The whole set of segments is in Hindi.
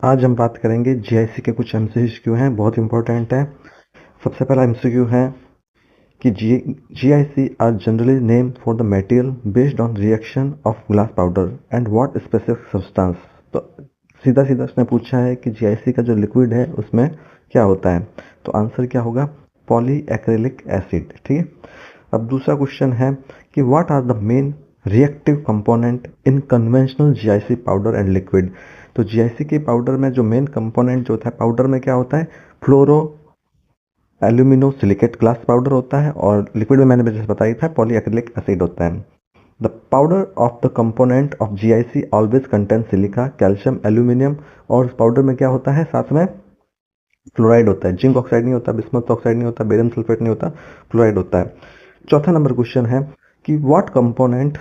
आज हम बात करेंगे जीआईसी के कुछ एमसीक्यू हैं, बहुत इंपॉर्टेंट है। सबसे पहला एमसीक्यू है कि GIC are generally name for the material based on reaction of glass powder and what specific substance. तो सीधा सीधा उसने पूछा है कि जीआईसी का जो लिक्विड है उसमें क्या होता है, तो आंसर क्या होगा, पॉली एक्रेलिक एसिड। ठीक है। अब दूसरा क्वेश्चन है कि what are the main reactive component in conventional GIC powder and liquid. तो जीआईसी के पाउडर में जो मेन कंपोनेंट जो होता है पाउडर में क्या होता है, फ्लोरो एल्यूमिनो सिलिकेट ग्लास पाउडर होता है, और लिक्विड में मैंने जैसे बताया था पॉली एक्रिलिक एसिड होता है। The powder of the component of GIC always contain silica, calcium, aluminium, और उस पाउडर में क्या होता है, साथ में फ्लोराइड होता है। जिंक ऑक्साइड नहीं होता, बिस्मथ ऑक्साइड नहीं होता, बेरियम सल्फेट नहीं होता, फ्लोराइड होता है। चौथा नंबर क्वेश्चन है कि what component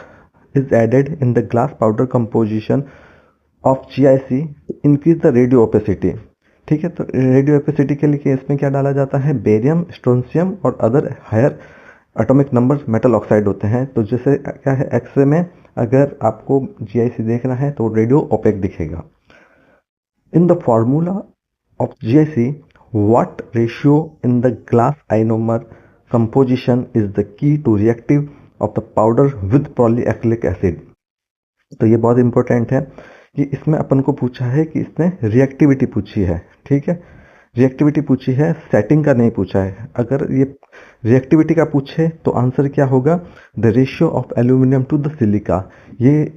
is added in the glass powder composition of GIC increase the radiopacity. ठीक है, तो रेडियो ओपेसिटी के लिए इसमें क्या डाला जाता है, बेरियम, स्ट्रोंशियम और other higher atomic number metal oxide होते हैं। तो जैसे क्या है, एक्सरे में अगर आपको जीआईसी देखना है तो रेडियो ओपेक दिखेगा। In the formula of GIC, what ratio in the glass ionomer composition is the key to reactive of the powder with polyacrylic acid। तो ये बहुत इंपॉर्टेंट है कि इसमें अपन को पूछा है कि इसने रिएक्टिविटी पूछी है। ठीक है, रिएक्टिविटी पूछी है, सेटिंग का नहीं पूछा है। अगर ये रिएक्टिविटी का पूछे तो आंसर क्या होगा, the ratio of aluminium to the silica. ये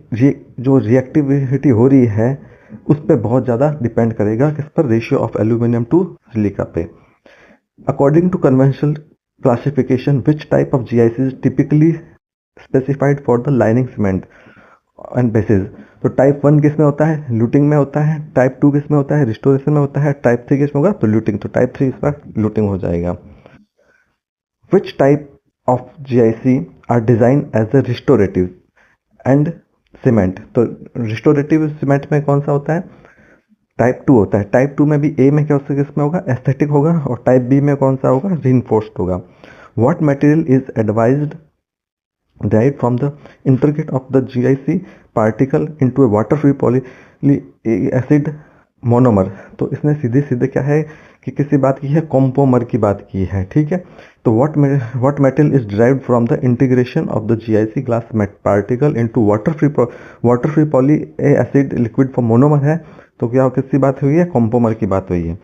जो रिएक्टिविटी हो रही है उस पर बहुत ज़्यादा डिपेंड करेगा, किस पर, ratio of aluminium to silica पे। According to conventional classification which type of GIC is typically specified for the lining cement and basis. तो टाइप 1 किस में होता है, लूटिंग में होता है। टाइप 2 किस में होता है, रिस्टोरेशन में होता है। टाइप 3 किस में होगा, तो लूटिंग। तो टाइप 3 इसका लूटिंग हो जाएगा। Which type of GIC are design as a restorative and cement. तो रिस्टोरेटिव सीमेंट में कौन सा होता है, टाइप 2 होता है। टाइप 2 में भी ए में क्या किसमें होगा, एस्थेटिक होगा, और टाइप बी में कौन सा होगा, रीइंफोर्स्ड होगा। What material is advised derived from the intricate of the GIC particle into a water-free polyacid monomer। तो इसने सीधे सीधे क्या है कि किसी बात की है, कॉम्पोमर की बात की है। ठीक है, तो what metal is derived from the integration of the GIC glass particle into water-free polyacid liquid for monomer है। तो क्या किसकी बात हुई है, कॉम्पोमर की बात हुई है।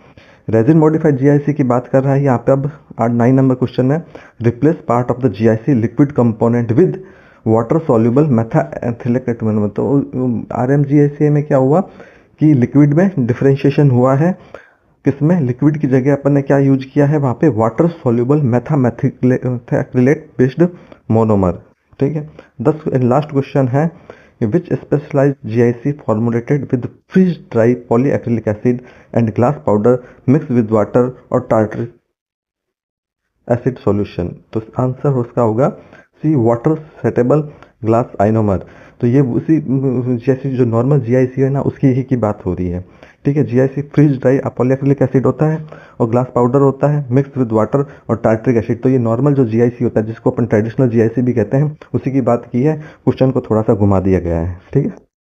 रेजिन मॉडिफाइड जीआईसी की बात कर रहा है यहाँ पे। अब 9 नंबर क्वेश्चन है, replace part of the GIC liquid component with water soluble methaethylic atomer. तो आरएमजीआईसी में क्या हुआ कि लिक्विड में डिफरेंशिएशन हुआ है, किसमें, लिक्विड की जगह अपन ने क्या यूज किया है वहाँ पे, वाटर सॉल्युबल मेथाएथिलेट बेस्ड मोनोमर। ठीक है। 10 लास्ट क्वेश्चन है, which specialized GIC formulated with freeze dry polyacrylic acid and glass powder mixed with water or tartaric acid solution। तो आंसर उसका होगा सी, वाटर सेटेबल ग्लास आइनोमर। तो ये उसी जैसी जो नॉर्मल जीआईसी है ना उसकी ही की बात हो रही है। ठीक है, जीआईसी फ्रीज ड्राई पॉलीएक्रिलिक एसिड होता है और ग्लास पाउडर होता है मिक्स विद वाटर और टार्ट्रिक एसिड। तो ये नॉर्मल जो जीआईसी होता है जिसको अपन ट्रेडिशनल जीआईसी भी कहते हैं उसी की बात की है। क्वेश्चन को थोड़ा सा घुमा दिया गया है। ठीक है।